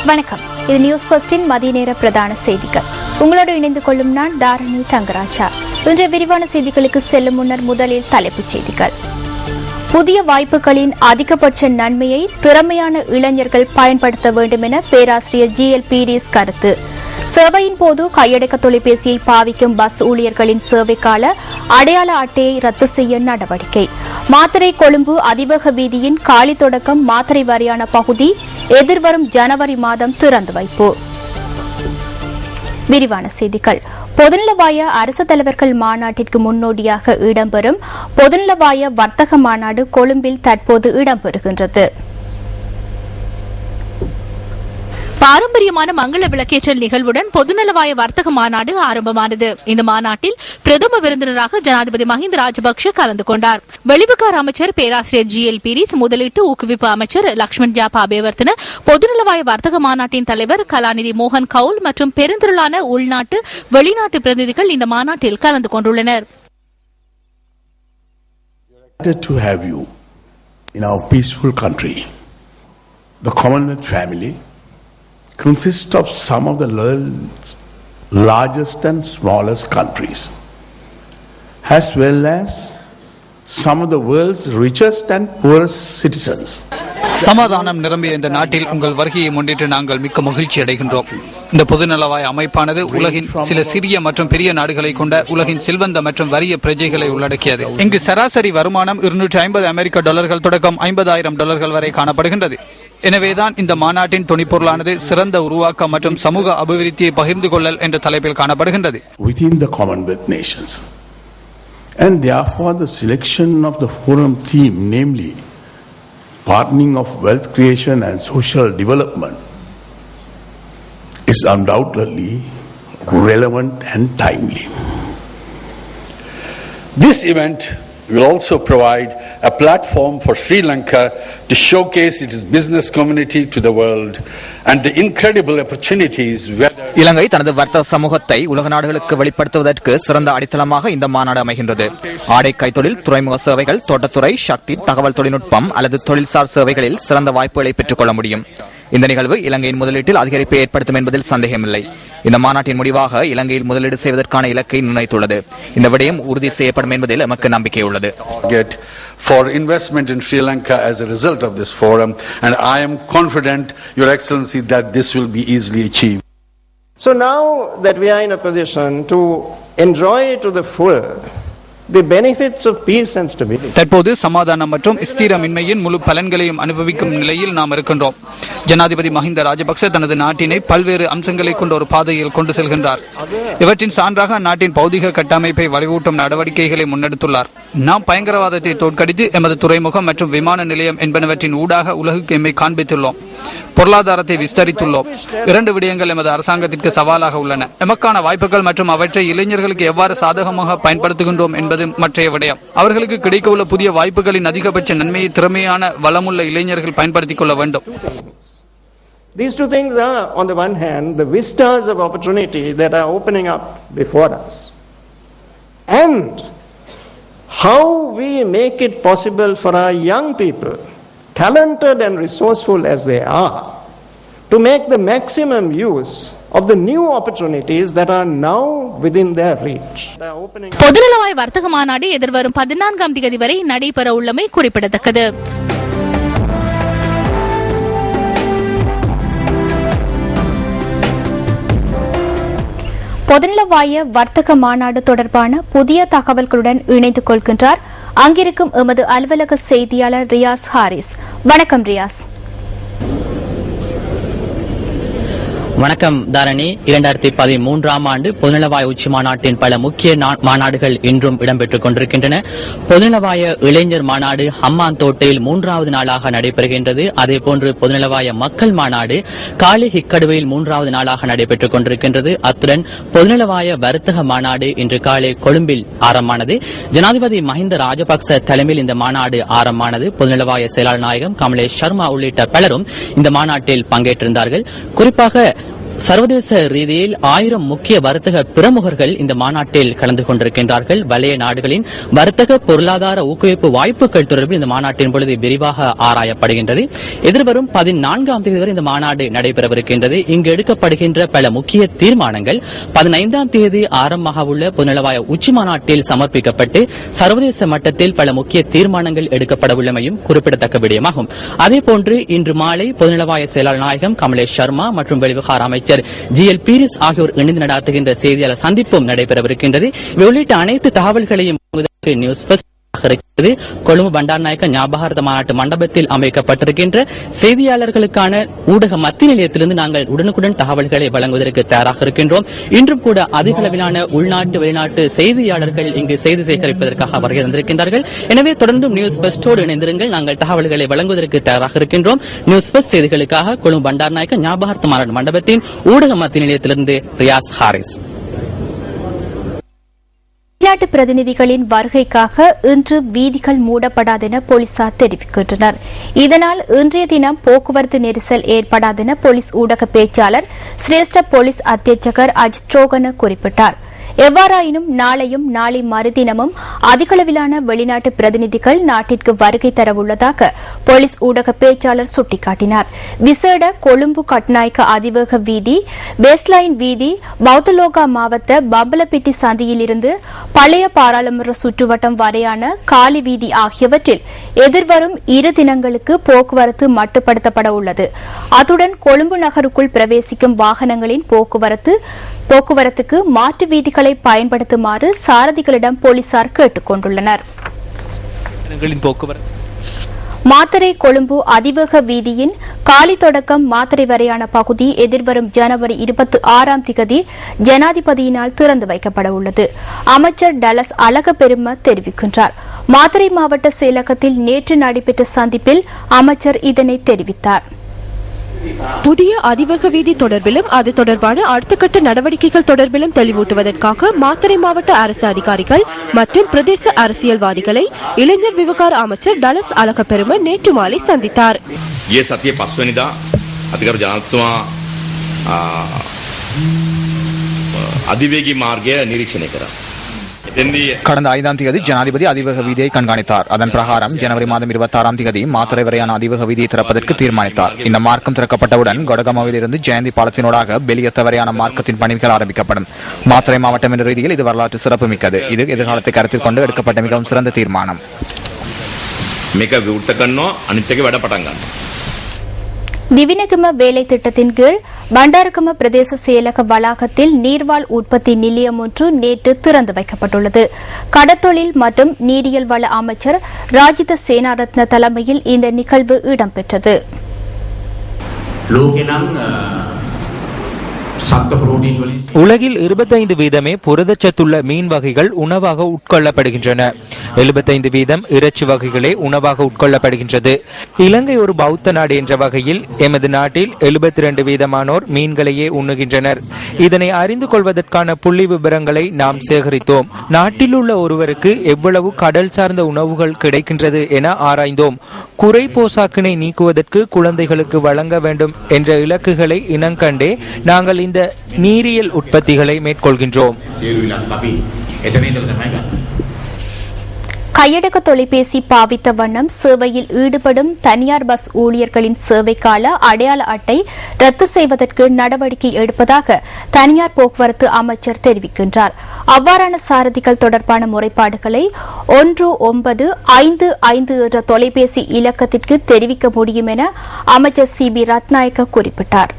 வணக்கம். இது நியூஸ் ஃபர்ஸ்டின் மதிய நேர பிரதான செய்திகள். உங்களோடு இணைந்து கொள்ளும் நான் தாரணி தங்கராஜா. இன்றைய விரிவான செய்திகளுக்கு செல்லும் முன்னர் முதலில் தலைப்புச் செய்திகள். புதிய வாய்ப்புகளின் அதிகபட்ச நன்மையை திறமையான இளைஞர்கள் பயன்படுத்த வேண்டும் என பேராசிரியர் GL பீரிஸ் கருத்து. சேவையின் போது கையடக்க தொலைபேசியை பாவிக்கும் பஸ் ஊழியர்களின் சேவைக்கால அடையாள அட்டையை ரத்து செய்ய நடவடிக்கை. மாத்தறை கொழும்பு அதிவேக வீதியின் காலி தொடக்கம் மாத்தறை வரையான பகுதி எதிர்வரும் ஜனவரி மாதம் திறந்து வைப்பு. விரிவான செய்திகள். பொதுநலவாய அரசு தலைவர்கள் மாநாட்டிற்கு முன்னோடியாக இடம்பெறும் பொதுநலவாய வர்த்தக மாநாடு கொழும்பில் தற்போது இடம்பெறுகின்றது. பாரம்பரியமான மங்கள விளக்கேற்றல் நிகழ்வுடன் பொதுநலவாய வர்த்தக மாநாடு ஆரம்பமானது. இந்த மாநாட்டில் பிரதம விருந்தினராக ஜனாதிபதி மஹிந்த ராஜபக்ஷ கலந்து கொண்டார். வெளிவிகார அமைச்சர் பேராசிரியர் GL பீரிஸ், முதலீட்டு ஊக்குவிப்பு அமைச்சர் லக்ஷ்மண் ஜாபா அபேவர்த்தன, பொதுநலவாய வர்த்தக மாநாட்டின் தலைவர் கலாநிதி மோகன் கவுல் மற்றும் பெருந்திரளான உள்நாட்டு வெளிநாட்டு பிரதிநிதிகள் இந்த மாநாட்டில் கலந்து கொண்டுள்ளனர். consists of some of the world's largest and smallest countries, as well as some of the world's richest and poorest citizens. சமாதானம் நிரம்பிய இந்த நாட்டில் உங்கள் வருகையை முன்னிட்டு நாங்கள் மிக்க மகிழ்ச்சி அடைகின்றோம். இந்த பொதுநலவாய அமைப்பானது உலகின் சில சிறிய மற்றும் பெரிய நாடுகளை கொண்ட உலகின் செல்வந்த மற்றும் வறிய பிரஜைகளை உள்ளடக்கியது. இங்கு சராசரி வருமானம் $250 தொடக்கம் $50,000 வரை காணப்படுகின்றது. எனவேதான் இந்த மாநாட்டின் துணைப்பொருளானது சிறந்த உருவாக்கம் மற்றும் சமூக அபிவிருத்தியை பகிர்ந்து கொள்ளல் என்ற தலைப்பில் காணப்படுகின்றது. Within the Commonwealth nations, and therefore the selection of the forum theme, namely partnering of wealth creation and social development, is undoubtedly relevant and timely. This event will also provide a platform for Sri Lanka to showcase its business community to the world and the incredible opportunities. இலங்கை தனது வர்த்தக சமூகத்தை உலக நாடுகளுக்கு வெளிப்படுத்துவதற்கு சிறந்த அடித்தளமாக இந்த மாநாடு அமைகின்றது. ஆடை கைத்தொழில், துறைமுக சேவைகள், தோட்டத்துறை, சக்தி, தகவல் தொழில்நுட்பம் அல்லது தொழில்சார் சேவைகளில் சிறந்த வாய்ப்புகளை பெற்றுக் கொள்ள முடியும். இந்த நிகழ்வு இலங்கையின் முதலீட்டில் அதிகரிப்பை ஏற்படுத்தும் என்பதில் சந்தேகமில்லை. இந்த மாநாட்டின் முடிவாக இலங்கையில் முதலீடு செய்வதற்கான இலக்கை நிர்ணயித்துள்ளது. இந்த விடயம் உறுதி செய்யப்படும் என்பதில் நமக்கு நம்பிக்கை உள்ளது. For investment in Sri Lanka as a result of this forum, and I am confident, Your Excellency, that this will be easily achieved. So now that we are in a position to enjoy to the full the benefits of peace and stability. தற்போது சமாதானம் மற்றும் ஸ்திரமின்மையின் முழு பலன்களையும் அனுபவிக்கும் நிலையில் நாம் இருக்கின்றோம். ஜனாதிபதி மஹிந்த ராஜபக்ச தனது நாட்டினை பல்வேறு அம்சங்களை கொண்ட ஒரு பாதையில் கொண்டு செல்கின்றார். இவற்றின் சான்றாக நாட்டின் பௌதிக கட்டமைப்பை வலுவூட்டும் நடவடிக்கைகளை முன்னெடுத்துள்ளார். நாம் பயங்கரவாதத்தை தோற்கடித்து எமது துறைமுகம் மற்றும் விமான நிலையம் என்பனவற்றின் ஊடாக உலகுக்கு எம்மை காண்பித்துள்ளோம். பொருளாதாரத்தை விஸ்தரித்துள்ளோம். 2 விடயங்கள் எமது அரசாங்கத்திற்கு சவாலாக உள்ளன. எமக்கான வாய்ப்புகள் மற்றும் அவற்றை இளைஞர்களுக்கு எவ்வாறு சாதகமாக பயன்படுத்துகின்றோம் என்பது மற்றைய விடயம். அவர்களுக்கு கிடைக்க உள்ள புதிய வாய்ப்புகளின் அதிகபட்ச நன்மையை திறமையான வளமுள்ள இளைஞர்கள் பயன்படுத்திக் கொள்ள வேண்டும். These two things are, on the one hand, the vistas of opportunity that are opening up before us, and how we make it possible for our young people, talented and resourceful as they are, to make the maximum use of the new opportunities that are now within their reach. பொதுநலவாய வர்த்தக மாநாடு எதிர்வரும் 14ஆம் தேதி வரை நடைபெற உள்ளமை குறிப்பிடத்தக்கது. பொதுநலவாய வர்த்தக மாநாடு தொடர்பான புதிய தகவல்களுடன் இணைந்து கொள்கின்றார் அங்கிருக்கும் எமது அலுவலக செய்தியாளர் ரியாஸ் ஹாரிஸ். வணக்கம் ரியாஸ். வணக்கம் தாரணி. 2013ஆம் ஆண்டு பொதுநலவாய உச்சி மாநாட்டின் பல முக்கிய மாநாடுகள் இன்றும் இடம்பெற்றுக் கொண்டிருக்கின்றன. பொதுநலவாய இளைஞர் மாநாடு ஹம்மாந்தோட்டையில் 3வது நாளாக நடைபெறுகின்றது. அதேபோன்று பொதுநலவாய மக்கள் மாநாடு காலி ஹிக்கடுவையில் 3வது நாளாக நடைபெற்றுக் கொண்டிருக்கின்றது. அத்துடன் பொதுநலவாய வர்த்தக மாநாடு இன்று காலை கொழும்பில் ஆரம்பமானது. ஜனாதிபதி மஹிந்த ராஜபக்ச தலைமையில் இந்த மாநாடு ஆரம்பமானது. பொதுநலவாய செயலாளர் நாயகம் கமலேஷ் சர்மா உள்ளிட்ட பலரும் இந்த மாநாட்டில் பங்கேற்றிருந்தார்கள். குறிப்பாக சர்வதேச ரீதியில் 1000 முக்கிய வர்த்தக பிரமுகர்கள் இந்த மாநாட்டில் கலந்து கொண்டிருக்கின்றார்கள். வளைய நாடுகளின் வர்த்தக பொருளாதார ஊக்குவிப்பு வாய்ப்புகள் தொடர்பில் இந்த மாநாட்டின் பொழுது விரிவாக ஆராயப்படுகின்றது. எதிர்வரும் 14ஆம் தேதி வரை இந்த மாநாடு நடைபெறவிருக்கின்றது. இங்கு எடுக்கப்படுகின்ற பல முக்கிய தீர்மானங்கள் 15ஆம் தேதி ஆரம்பமாக உள்ள பொதுநலவாய உச்சி மாநாட்டில் சமர்ப்பிக்கப்பட்டு சர்வதேச மட்டத்தில் பல முக்கிய தீர்மானங்கள் எடுக்கப்படவுள்ளமையும் குறிப்பிடத்தக்க விடயமாகும். அதேபோன்று இன்று மாலை பொதுநலவாய செயலாளர் நாயகம் கமலேஷ் சர்மா மற்றும் வெளிவிவகார அமைச்சர் GL பீரிஸ் ஆகியோர் இணைந்து நடாத்துகின்ற செய்தியாளர் சந்திப்பும் நடைபெறவிருக்கின்றது. இவை உள்ளிட்ட அனைத்து தகவல்களையும் நியூஸ் ஃபர்ஸ்ட் கொழும்பு பண்டாரநாயக்க ஞாபகார்த்த மாநாட்டு மண்டபத்தில் அமைக்கப்பட்டிருக்கின்ற செய்தியாளர்களுக்கான ஊடக மத்திய நிலையத்திலிருந்து நாங்கள் உடனுக்குடன் தகவல்களை வழங்குவதற்கு தயாராக இருக்கின்றோம். இன்றும் கூட அதிக அளவிலான உள்நாட்டு வெளிநாட்டு செய்தியாளர்கள் இங்கு செய்தி சேகரிப்பதற்காக வருகை தந்திருக்கின்றார்கள். எனவே தொடர்ந்தும் நியூஸ் ஃபர்ஸ்டோடு இணைந்திருங்கள். நாங்கள் தகவல்களை வழங்குவதற்கு தயாராக இருக்கின்றோம். நியூஸ் ஃபர்ஸ்ட் செய்திகளுக்காக கொழும்பு பண்டாரநாயக்க ஞாபகார்த்த மாநாட்டு மண்டபத்தின் ஊடக மத்திய நிலையத்திலிருந்து ரியாஸ் ஹாரிஸ். வெளிநாட்டு பிரதிநிதிகளின் வருகைக்காக இன்று வீதிகள் மூடப்படாதென போலீசார் தெரிவிக்கின்றனர். இதனால் இன்றைய தினம் போக்குவரத்து நெரிசல் ஏற்படாதென போலீஸ் ஊடக பேச்சாளர் சிரேஷ்ட போலீஸ் அத்தியட்சகர் அஜித் ரோகன குறிப்பிட்டார். எவ்வாறாயினும் நாளையும் நாளை மறுதினமும் அதிகளவிலான வெளிநாட்டு பிரதிநிதிகள் நாட்டிற்கு வருகை தரவுள்ளதாக போலீஸ் ஊடக பேச்சாளர் சுட்டிக்காட்டினார். விசேட கொழும்பு கட்நாயக்க அதிவேக வீதி, பேஸ்லைன் வீதி, பௌத்தலோகா மாவட்ட பம்பலப்பிட்டி சந்தியிலிருந்து பழைய பாராளுமன்ற சுற்றுவட்டம் வரையான காலி வீதி ஆகியவற்றில் எதிர்வரும் 2 தினங்களுக்கு போக்குவரத்து மட்டுப்படுத்தப்பட உள்ளது. அத்துடன் கொழும்பு நகருக்குள் பிரவேசிக்கும் வாகனங்களின் போக்குவரத்துக்கு மாற்று வீதிகளை பயன்படுத்துமாறு சாரதிகளிடம் போலீசார் கேட்டுக் கொண்டுள்ளனர். மாத்தறை கொழும்பு அதிவேக வீதியின் காலி தொடக்கம் மாத்தறை வரையான பகுதி எதிர்வரும் ஜனவரி 26ஆம் திகதி ஜனாதிபதியினால் திறந்து வைக்கப்பட உள்ளது. அமைச்சர் டலஸ் அழகப்பெரும தெரிவிக்கின்றார். மாத்தறை மாவட்ட செயலகத்தில் நேற்று நடைபெற்ற சந்திப்பில் அமைச்சர் இதனை தெரிவித்தார். புதிய அதிவேக வீதி தொடர்பிலும் அது தொடர்பான அடுத்த கட்ட நடவடிக்கைகள் தொடர்பிலும் தெளிவூட்டுவதற்காக மாத்தறை மாவட்ட அரசு அதிகாரிகள் மற்றும் பிரதேச அரசியல்வாதிகளை இளைஞர் விவகார அமைச்சர் டலஸ் அழகப்பெரும நேற்று மாலை சந்தித்தார். அதிவேகி மார்க்கை நிரீட்சணை கடந்த 5ஆம் தேதி ஜனாதிபதி அதிவேக வீதியை கண்காணித்தார். அதன் பிரகாரம் ஜனவரி மாதம் 26ஆம் தேதி மாத்தறை வரையான அதிவேக வீதியை திறப்பதற்கு தீர்மானித்தார். இந்த மார்க்கம் திறக்கப்பட்டவுடன் கொடகமாவில் இருந்து ஜெயந்தி பாலத்தினூடாக பெலியத்த வரையான மார்க்கத்தின் பணிகள் ஆரம்பிக்கப்படும். மாத்தறை மாவட்டம் என்ற ரீதியில் இது வரலாற்று சிறப்புமிக்கது. இது எதிர்காலத்தை கருத்தில் கொண்டு எடுக்கப்பட்ட மிகவும் சிறந்த தீர்மானம். திவினகம வேலை திட்டத்தின் கீழ் பண்டாரகம பிரதேச செயலக வளாகத்தில் நீர்வாழ் உற்பத்தி நிலையம் ஒன்று நேற்று திறந்து வைக்கப்பட்டுள்ளது. கடத்தொழில் மற்றும் நீரியல் வள அமைச்சர் ராஜித சேனாரத்ன தலைமையில் இந்த நிகழ்வு இடம்பெற்றது. உலகில் 25% புரதச்சத்துள்ள மீன் வகைகள் உணவாக உட்கொள்ளப்படுகின்றன. 75% இறைச்சி வகைகளே உணவாக உட்கொள்ளப்படுகின்றது. இலங்கை ஒரு பௌத்த நாடு என்ற வகையில் எமது நாட்டில் 72% மீன்களையே உண்ணுகின்றனர். இதனை அறிந்து கொள்வதற்கான புள்ளி விபரங்களை நாம் சேகரித்தோம். நாட்டில் உள்ள ஒருவருக்கு எவ்வளவு கடல் சார்ந்த உணவுகள் கிடைக்கின்றது என ஆராய்ந்தோம். குறை போசாக்கினை நீக்குவதற்கு குழந்தைகளுக்கு வழங்க வேண்டும் என்ற இலக்குகளை இனங்கண்டே நாங்கள் இந்த நீரியல் உற்பத்திகளை மேற்கொள்கின்றோம். கையடக்க தொலைபேசி பாவித்த வண்ணம் சேவையில் ஈடுபடும் தனியார் பஸ் ஊழியர்களின் சேவைக்கால அடையாள அட்டை ரத்து செய்வதற்கு நடவடிக்கை எடுப்பதாக தனியார் போக்குவரத்து அமைச்சர் தெரிவிக்கின்றார். அவ்வாறான சாரதிகள் தொடர்பான முறைப்பாடுகளை 1955 என்ற தொலைபேசி இலக்கத்திற்கு தெரிவிக்க முடியும் என அமைச்சர் CB ரத்நாயக்க குறிப்பிட்டார்.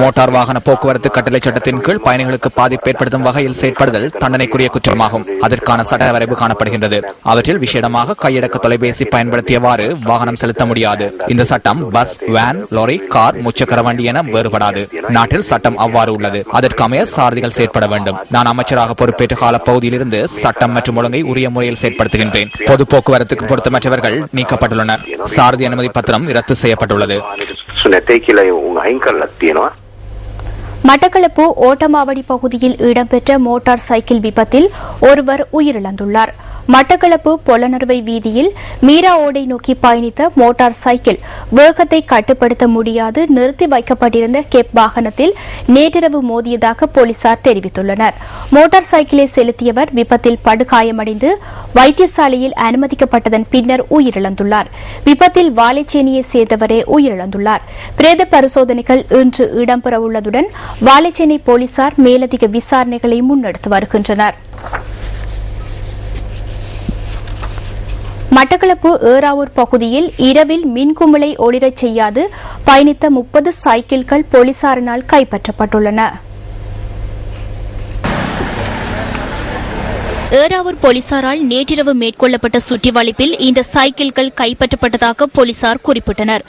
மோட்டார் வாகன போக்குவரத்து கட்டளை சட்டத்தின் கீழ் பயணிகளுக்கு பாதிப்பு ஏற்படுத்தும் வகையில் செயற்படுதல் தண்டனைக்குரிய குற்றமாகும். அதற்கான சட்ட வரைவு காணப்படுகின்றது. அவற்றில் விசேடமாக கையடக்க தொலைபேசி பயன்படுத்தியவாறு வாகனம் செலுத்த முடியாது. இந்த சட்டம் பஸ், வேன், லாரி, கார், முச்சக்கர வண்டி என வேறுபடாது. நாட்டில் சட்டம் அவ்வாறு உள்ளது. அதற்கமைய சாரதிகள் செயற்பட வேண்டும். நான் அமைச்சராக பொறுப்பேற்ற கால பகுதியிலிருந்து சட்டம் மற்றும் ஒழுங்கை உரிய முறையில் செயற்படுத்துகின்றேன். பொது போக்குவரத்துக்கு பொருத்தமற்றவர்கள் நீக்கப்பட்டுள்ளனர். சாரதி அனுமதி பத்திரம் ரத்து செய்யப்பட்டுள்ளது. மட்டக்களப்பு ஓட்டமாவடி பகுதியில் இடம்பெற்ற மோட்டார் சைக்கிள் விபத்தில் ஒருவர் உயிரிழந்துள்ளார். மட்டக்களப்பு பொலனறுவை வீதியில் மீரா ஓடை நோக்கி பயணித்த மோட்டார் சைக்கிள் வேகத்தை கட்டுப்படுத்த முடியாது நிறுத்தி வைக்கப்பட்டிருந்த கெப் வாகனத்தில் நேற்றிரவு மோதியதாக போலீசார் தெரிவித்துள்ளனர். மோட்டார் சைக்கிளை செலுத்தியவர் விபத்தில் படுகாயமடைந்து வைத்தியசாலையில் அனுமதிக்கப்பட்டதன் பின்னர் உயிரிழந்துள்ளார். விபத்தில் வாழைச்சேனியை சேர்ந்தவரே உயிரிழந்துள்ளார். பிரேத பரிசோதனைகள் இன்று இடம்பெறவுள்ளதுடன் வாழைச்சேனை போலீசார் மேலதிக விசாரணைகளை முன்னெடுத்து வருகின்றனர். மட்டக்களப்பு ஏறாவூர் பகுதியில் இரவில் மின்குமிழை ஒளிரச் செய்யாது பயணித்த 30 சைக்கிள்கள் போலீசாரினால் கைப்பற்றப்பட்டுள்ளன. ஏறாவூர் போலீசாரால் நேற்றிரவு மேற்கொள்ளப்பட்ட சுற்றிவளைப்பில் இந்த சைக்கிள்கள் கைப்பற்றப்பட்டதாக போலீசார் குறிப்பிட்டனர்.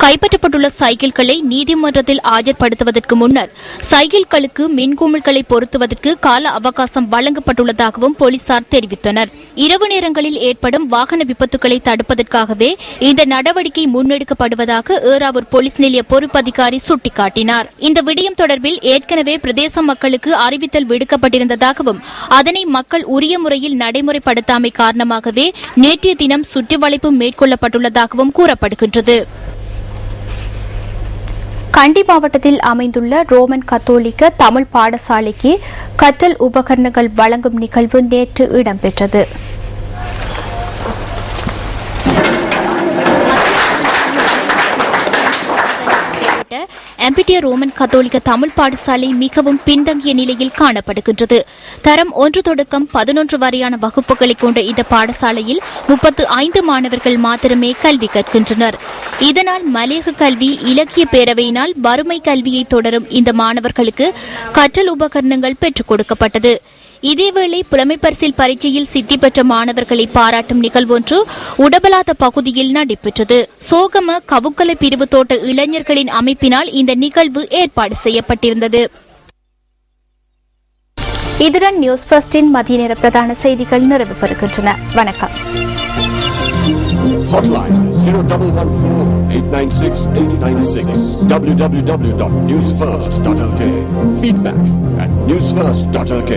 கைப்பற்றப்பட்டுள்ள சைக்கிள்களை நீதிமன்றத்தில் ஆஜர்படுத்துவதற்கு முன்னர் சைக்கிள்களுக்கு மின்குமிழ்களை பொருத்துவதற்கு கால அவகாசம் வழங்கப்பட்டுள்ளதாகவும் போலீசார் தெரிவித்தனர். இரவு நேரங்களில் ஏற்படும் வாகன விபத்துக்களை தடுப்பதற்காகவே இந்த நடவடிக்கை முன்னெடுக்கப்படுவதாக ஏறாவூர் போலீஸ் நிலைய பொறுப்பதிகாரி சுட்டிக்காட்டினார். இந்த விடயம் தொடர்பில் ஏற்கனவே பிரதேச மக்களுக்கு அறிவித்தல் விடுக்கப்பட்டிருந்ததாகவும் அதனை மக்கள் உரிய முறையில் நடைமுறைப்படுத்தாமை காரணமாகவே நேற்றைய தினம் சுற்றிவளைப்பு மேற்கொள்ளப்பட்டுள்ளதாகவும் கூறப்படுகின்றது. கண்டி மாவட்டத்தில் அமைந்துள்ள ரோமன் கத்தோலிக்க தமிழ் பாடசாலைக்கு கற்றல் உபகரணங்கள் வழங்கும் நிகழ்வு நேற்று இடம்பெற்றது. எம்பிடிய ரோமன் கத்தோலிக்க தமிழ் பாடசாலை மிகவும் பின்தங்கிய நிலையில் காணப்படுகின்றது. தரம் 1 தொடக்கம் 11 வரையான வகுப்புகளை கொண்ட இந்த பாடசாலையில் 35 மாணவர்கள் மாத்திரமே கல்வி கற்கின்றனர். இதனால் மலையக கல்வி இலக்கிய பேரவையினால் வறுமை கல்வியை தொடரும் இந்த மாணவர்களுக்கு கற்றல் உபகரணங்கள் பெற்றுக் கொடுக்கப்பட்டது. இதேவேளை புலமை பரிசில் பரீட்சையில் சித்தி பெற்ற மாணவர்களை பாராட்டும் நிகழ்வொன்று உடபலாத பகுதியில் நடைபெற்றது. சோகம கவுக்கலை பிரிவு தோட்ட இளைஞர்களின் அமைப்பினால் இந்த நிகழ்வு ஏற்பாடு செய்யப்பட்டிருந்தது. இதுடன் நியூஸ் ஃபர்ஸ்டின் மதிய நேர பிரதான செய்திகள் நிறைவு பெறுகின்றன. வணக்கம். Hotline 0114-896-896 www.newsfirst.lk. Feedback at newsfirst.lk.